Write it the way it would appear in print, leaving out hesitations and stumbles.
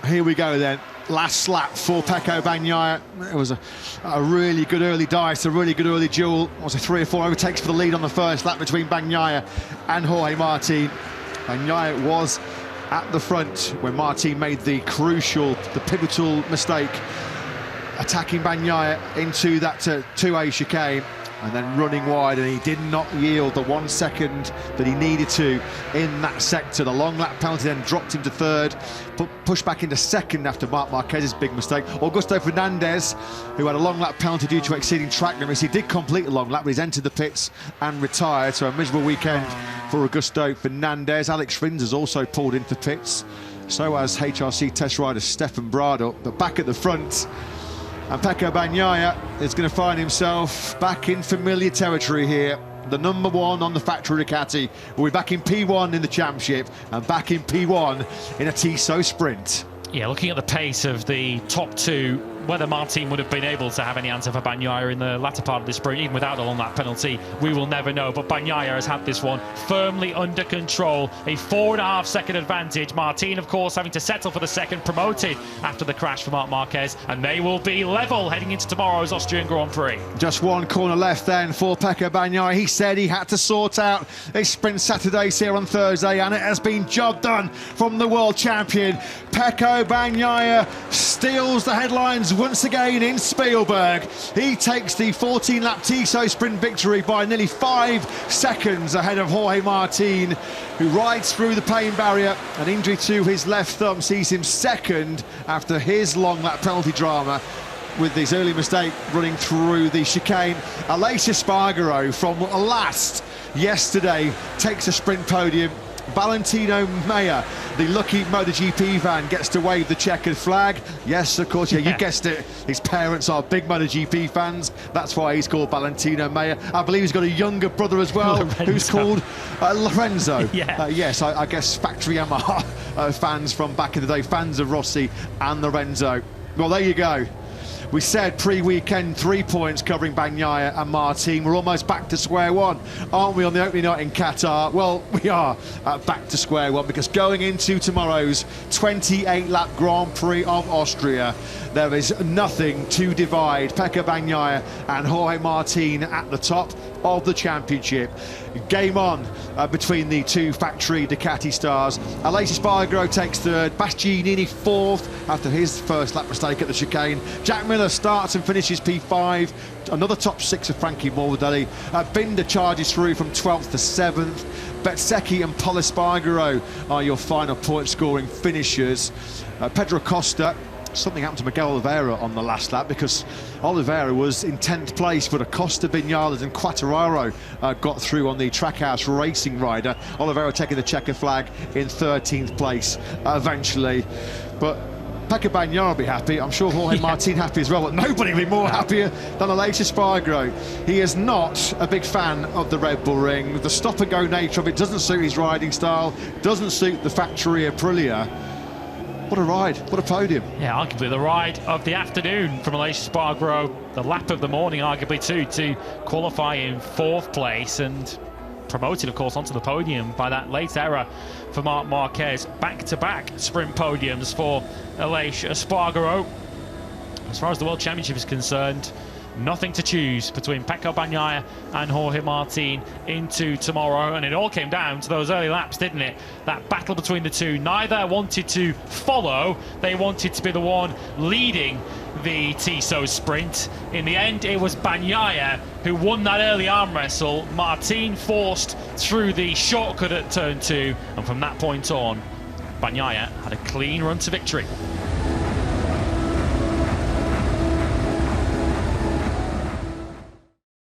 Here we go then. Last lap for Pecco Bagnaia. It was a really good early dice, a really good early duel. It was a 3 or 4 overtakes for the lead on the first lap between Bagnaia and Jorge Martin. Bagnaia was at the front when Martin made the pivotal mistake, attacking Bagnaia into that 2A chicane and then running wide, and he did not yield the 1 second that he needed to in that sector. The long lap penalty then dropped him to third, pushed back into second after Marc Marquez's big mistake. Augusto Fernandez, who had a long lap penalty due to exceeding track limits, he did complete a long lap, but he's entered the pits and retired, so a miserable weekend for Augusto Fernandez. Alex Rins has also pulled into pits, so has HRC test rider Stefan Bradl, but back at the front. And Pecco Bagnaia is going to find himself back in familiar territory here. The number 1 on the factory Ducati will be back in P1 in the championship and back in P1 in a Tissot sprint. Yeah, looking at the pace of the top 2, whether Martin would have been able to have any answer for Bagnaia in the latter part of the sprint, even without a long lap penalty, we will never know. But Bagnaia has had this one firmly under control. A 4.5 second advantage. Martin, of course, having to settle for the second, promoted after the crash for Marc Marquez, and they will be level heading into tomorrow's Austrian Grand Prix. Just one corner left then for Pecco Bagnaia. He said he had to sort out his sprint Saturdays here on Thursday, and it has been job done from the world champion. Pecco Bagnaia steals the headlines once again in Spielberg. He takes the 14-lap Tissot sprint victory by nearly 5 seconds ahead of Jorge Martin, who rides through the pain barrier. An injury to his left thumb sees him second after his long lap penalty drama with his early mistake running through the chicane. Aleix Espargaro from last yesterday takes a sprint podium. Valentino Meyer, the lucky MotoGP fan, gets to wave the checkered flag. Yes, of course, yeah, you guessed it. His parents are big MotoGP fans. That's why he's called Valentino Meyer. I believe he's got a younger brother as well, who's called Lorenzo. Yes, I guess factory Yamaha fans from back in the day, fans of Rossi and Lorenzo. Well, there you go. We said pre-weekend 3 points covering Bagnaia and Martin. We're almost back to square one, aren't we, on the opening night in Qatar? Well, we are back to square one, because going into tomorrow's 28-lap Grand Prix of Austria, there is nothing to divide Pecco Bagnaia and Jorge Martin at the top of the championship. Game on between the two factory Ducati stars. Aleix Espargaro takes third, Bastianini fourth after his first lap mistake at the chicane. Jack Miller starts and finishes P5. Another top 6 of Frankie Morbidelli. Binder charges through from 12th to 7th. Bezzecchi and Pol Espargaro are your final point scoring finishers. Pedro Costa, something happened to Miguel Oliveira on the last lap, because Oliveira was in 10th place, but Acosta, Vinales and Quartararo got through on the Trackhouse Racing rider. Oliveira taking the checker flag in 13th place eventually. But Pecco Bagnaia will be happy. I'm sure Jorge Martin happy as well, but nobody will be more happier than Aleix Espargaro. He is not a big fan of the Red Bull Ring. The stop-and-go nature of it doesn't suit his riding style, doesn't suit the factory Aprilia. What a ride, what a podium. Yeah, arguably the ride of the afternoon from Aleix Espargaro, the lap of the morning arguably too, to qualify in 4th place and promoted, of course, onto the podium by that late error for Marc Marquez. Back-to-back sprint podiums for Aleix Espargaro. As far as the World Championship is concerned, nothing to choose between Pecco Bagnaia and Jorge Martin into tomorrow, and it all came down to those early laps, didn't it? That battle between the two. Neither wanted to follow, they wanted to be the one leading the Tissot sprint. In the end, it was Bagnaia who won that early arm wrestle. Martin forced through the shortcut at turn 2, and from that point on, Bagnaia had a clean run to victory.